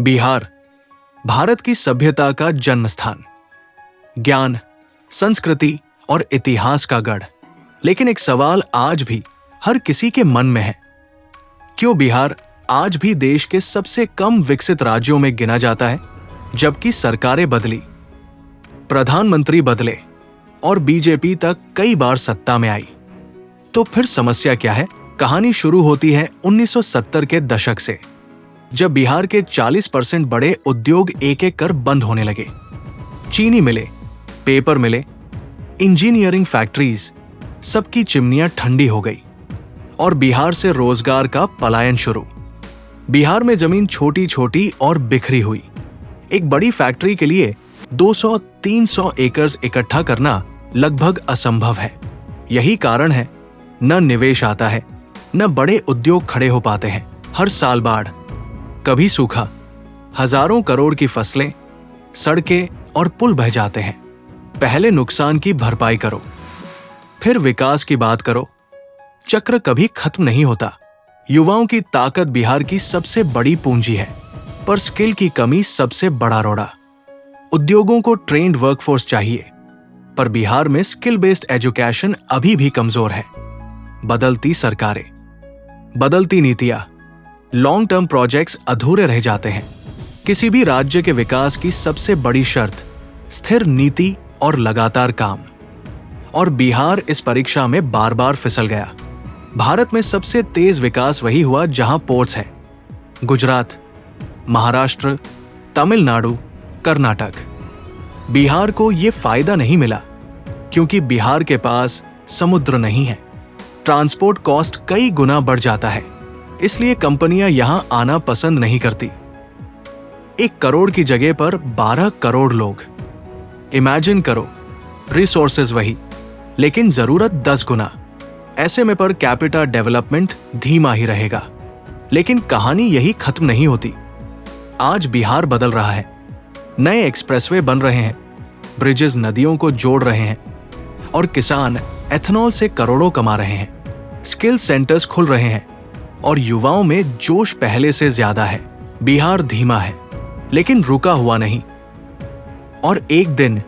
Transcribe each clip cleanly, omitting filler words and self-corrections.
बिहार भारत की सभ्यता का जन्म स्थान, ज्ञान, संस्कृति और इतिहास का गढ़। लेकिन एक सवाल आज भी हर किसी के मन में है, क्यों बिहार आज भी देश के सबसे कम विकसित राज्यों में गिना जाता है? जबकि सरकारें बदली, प्रधानमंत्री बदले और बीजेपी तक कई बार सत्ता में आई, तो फिर समस्या क्या है? कहानी शुरू होती है 1970 के दशक से, जब बिहार के 40% बड़े उद्योग एक एक कर बंद होने लगे। चीनी मिले, पेपर मिले, इंजीनियरिंग फैक्ट्रीज, सबकी चिमनियां ठंडी हो गई और बिहार से रोजगार का पलायन शुरू। बिहार में जमीन छोटी छोटी और बिखरी हुई। एक बड़ी फैक्ट्री के लिए 200-300 एकड़ इकट्ठा करना लगभग असंभव है। यही कारण है न निवेश आता है, न बड़े उद्योग खड़े हो पाते हैं। हर साल बाढ़, कभी सूखा, हजारों करोड़ की फसलें, सड़कें और पुल बह जाते हैं। पहले नुकसान की भरपाई करो, फिर विकास की बात करो। चक्र कभी खत्म नहीं होता। युवाओं की ताकत बिहार की सबसे बड़ी पूंजी है, पर स्किल की कमी सबसे बड़ा रोड़ा। उद्योगों को ट्रेन्ड वर्कफोर्स चाहिए, पर बिहार में स्किल बेस्ड एजुकेशन अभी भी कमजोर है। बदलती सरकारें, बदलती नीतियां, लॉन्ग टर्म प्रोजेक्ट्स अधूरे रह जाते हैं। किसी भी राज्य के विकास की सबसे बड़ी शर्त स्थिर नीति और लगातार काम, और बिहार इस परीक्षा में बार बार फिसल गया। भारत में सबसे तेज विकास वही हुआ जहां पोर्ट्स है, गुजरात, महाराष्ट्र, तमिलनाडु, कर्नाटक। बिहार को यह फायदा नहीं मिला क्योंकि बिहार के पास समुद्र नहीं है। ट्रांसपोर्ट कॉस्ट कई गुना बढ़ जाता है, इसलिए कंपनियां यहां आना पसंद नहीं करती। 1 करोड़ की जगह पर 12 करोड़ लोग। इमेजिन करो, रिसोर्सेज वही, लेकिन जरूरत 10 गुना। ऐसे में पर कैपिटा डेवलपमेंट धीमा ही रहेगा। लेकिन कहानी यही खत्म नहीं होती। आज बिहार बदल रहा है। नए एक्सप्रेसवे बन रहे हैं, ब्रिजेस नदियों को जोड़ रहे हैं, और किसान एथेनॉल से करोड़ों कमा रहे हैं। स्किल सेंटर्स खुल रहे हैं और युवाओं में जोश पहले से ज्यादा है। बिहार धीमा है, लेकिन रुका हुआ नहीं, और एक दिन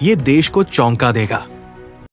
ये देश को चौंका देगा।